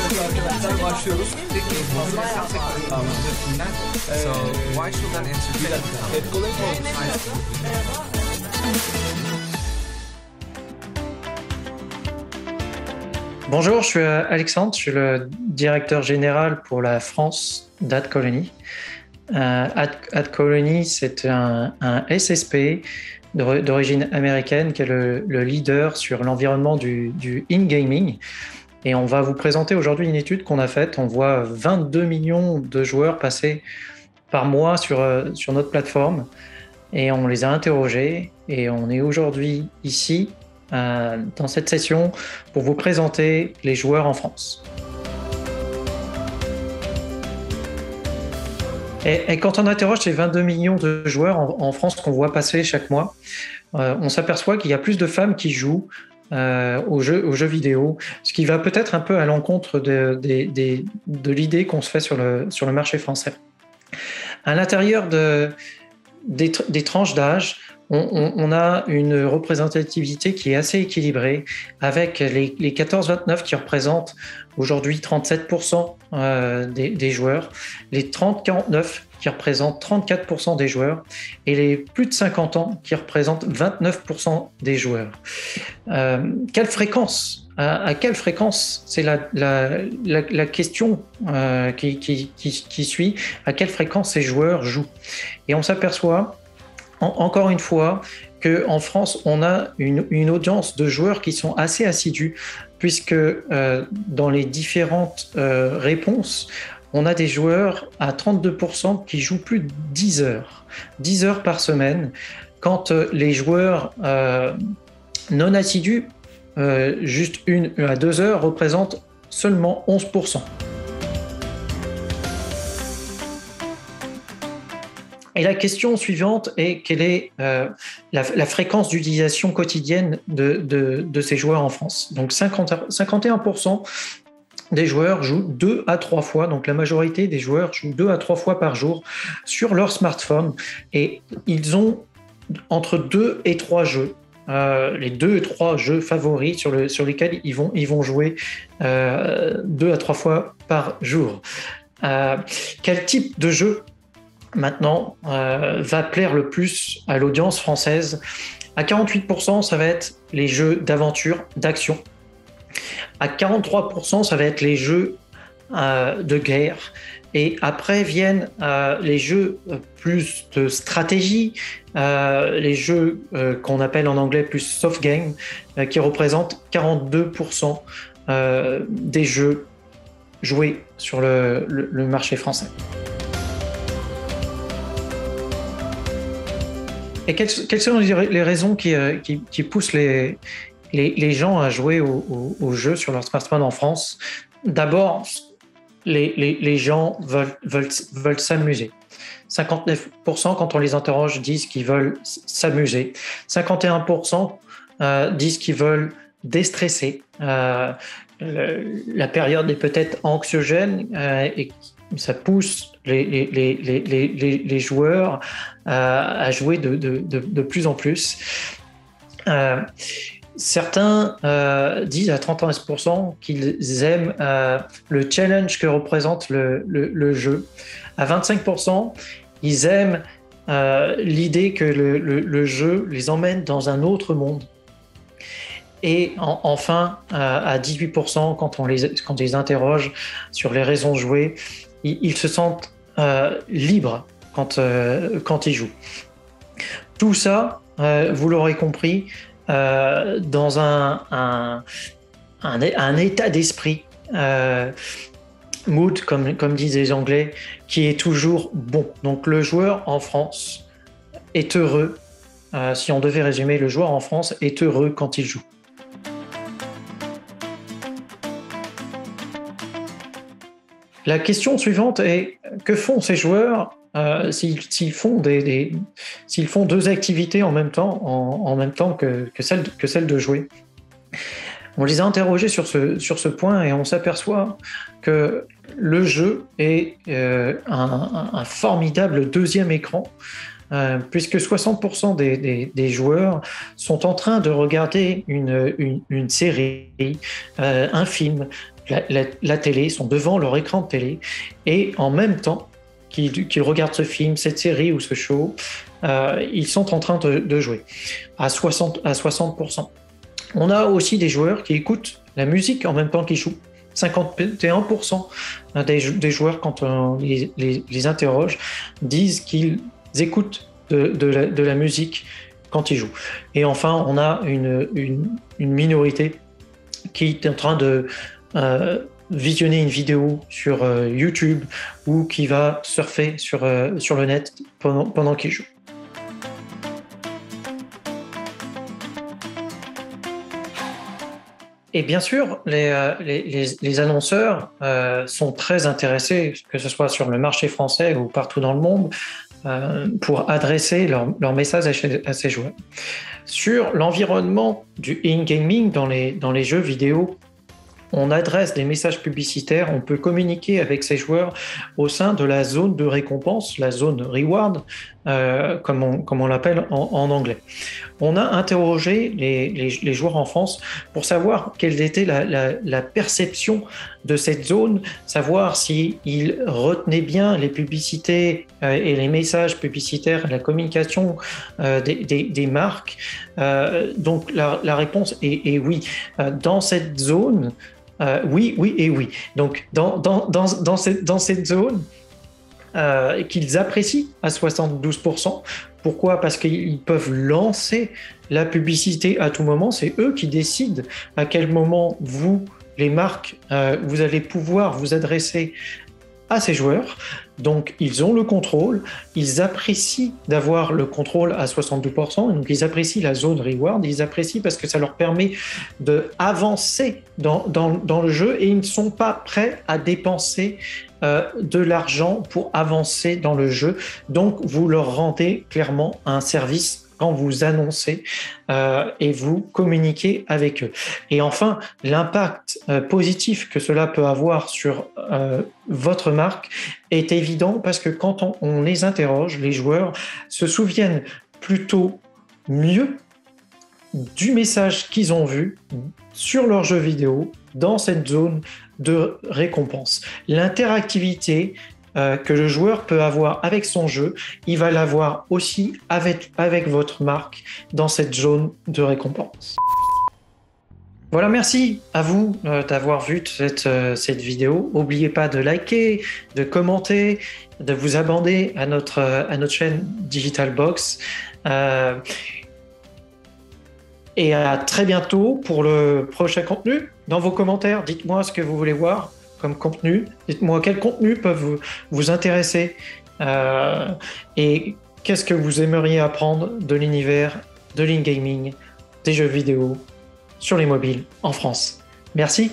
Peki arkadaşlar başlıyoruz. Peki So why should an entertainment kolay mı? Bonjour, je suis Alexandre, je suis le directeur général pour la France d'AdColony. AdColony, c'est un SSP d'origine américaine qui est le leader sur l'environnement du in-gaming. Et on va vous présenter aujourd'hui une étude qu'on a faite. On voit 22 millions de joueurs passer par mois sur notre plateforme et on les a interrogés. Et on est aujourd'hui ici dans cette session pour vous présenter les joueurs en France. Et quand on interroge ces 22 millions de joueurs en France qu'on voit passer chaque mois, on s'aperçoit qu'il y a plus de femmes qui jouent aux jeux vidéo, ce qui va peut-être un peu à l'encontre de l'idée qu'on se fait sur le marché français. À l'intérieur des tranches d'âge, on a une représentativité qui est assez équilibrée, avec les 14-29 qui représentent aujourd'hui 37% des joueurs, les 30-49 qui représentent 34% des joueurs et les plus de 50 ans qui représentent 29% des joueurs. Quelle fréquence à quelle fréquence? C'est la question qui suit. À quelle fréquence ces joueurs jouent? Et on s'aperçoit encore une fois qu'en France, on a une audience de joueurs qui sont assez assidus, puisque dans les différentes réponses, on a des joueurs à 32% qui jouent plus de 10 heures par semaine, quand les joueurs non assidus, juste 1 à 2 heures, représentent seulement 11%. Et la question suivante est quelle est la fréquence d'utilisation quotidienne de ces joueurs en France. Donc 51% des joueurs jouent 2 à 3 fois, donc la majorité des joueurs jouent 2 à 3 fois par jour sur leur smartphone, et ils ont entre 2 et 3 jeux. Les 2 et 3 jeux favoris sur lesquels ils vont jouer 2 à 3 fois par jour. Quel type de jeu maintenant va plaire le plus à l'audience française? À 48%, ça va être les jeux d'aventure, d'action. À 43%, ça va être les jeux de guerre. Et après viennent les jeux plus de stratégie, les jeux qu'on appelle en anglais plus soft game, qui représentent 42% des jeux joués sur le marché français. Et quelles sont les raisons qui poussent les gens à jouer aux jeux sur leur smartphone en France? D'abord, les gens veulent s'amuser. 59% quand on les interroge disent qu'ils veulent s'amuser. 51% disent qu'ils veulent déstresser. La période est peut-être anxiogène et ça pousse les joueurs à jouer de plus en plus. Certains disent à 31% qu'ils aiment le challenge que représente le jeu. À 25%, ils aiment l'idée que le jeu les emmène dans un autre monde. Et enfin, à 18%, quand on les interroge sur les raisons de jouer, ils se sentent libres quand ils jouent. Tout ça, vous l'aurez compris, dans un état d'esprit, mood, comme disent les Anglais, qui est toujours bon. Donc le joueur en France est heureux. Si on devait résumer, le joueur en France est heureux quand il joue. La question suivante est: que font ces joueurs s'ils font 2 activités en même temps que celle de jouer? On les a interrogés sur ce point et on s'aperçoit que le jeu est un formidable deuxième écran, puisque 60% des joueurs sont en train de regarder une série, un film, la télé, sont devant leur écran de télé, et en même temps qu'ils regardent ce film, cette série ou ce show, ils sont en train de jouer à 60%. On a aussi des joueurs qui écoutent la musique en même temps qu'ils jouent. 51% des joueurs, quand on les interroge, disent qu'ils écoutent de la musique quand ils jouent. Et enfin, on a une minorité qui est en train de visionner une vidéo sur YouTube ou qui va surfer sur le net pendant qu'il joue. Et bien sûr, les annonceurs sont très intéressés, que ce soit sur le marché français ou partout dans le monde, pour adresser leur message à ces joueurs. Sur l'environnement du in-gaming dans les jeux vidéo, on adresse des messages publicitaires, on peut communiquer avec ces joueurs au sein de la zone de récompense, la zone reward, comme on l'appelle en anglais. On a interrogé les joueurs en France pour savoir quelle était la perception de cette zone, savoir s'ils retenaient bien les publicités et les messages publicitaires, la communication des marques. Donc la réponse est oui. Dans cette zone, oui et oui. Donc dans cette zone, qu'ils apprécient à 72%. Pourquoi ? Parce qu'ils peuvent lancer la publicité à tout moment. C'est eux qui décident à quel moment vous, les marques, vous allez pouvoir vous adresser à ces joueurs. Donc, ils ont le contrôle, ils apprécient d'avoir le contrôle à 72%, donc ils apprécient la zone reward, ils apprécient parce que ça leur permet d'avancer dans le jeu et ils ne sont pas prêts à dépenser de l'argent pour avancer dans le jeu. Donc, vous leur rendez clairement un service quand vous annoncez et vous communiquez avec eux. Et enfin, l'impact positif que cela peut avoir sur votre marque est évident parce que quand on les interroge, les joueurs se souviennent plutôt mieux du message qu'ils ont vu sur leur jeu vidéo dans cette zone de récompense. L'interactivité que le joueur peut avoir avec son jeu, il va l'avoir aussi avec votre marque dans cette zone de récompense. Voilà, merci à vous d'avoir vu cette vidéo. N'oubliez pas de liker, de commenter, de vous abonner à notre chaîne Digital Box. Et à très bientôt pour le prochain contenu. Dans vos commentaires, dites-moi ce que vous voulez voir comme contenu. Dites-moi quel contenu peut vous intéresser et qu'est-ce que vous aimeriez apprendre de l'univers de l'in-gaming, des jeux vidéo sur les mobiles en France. Merci.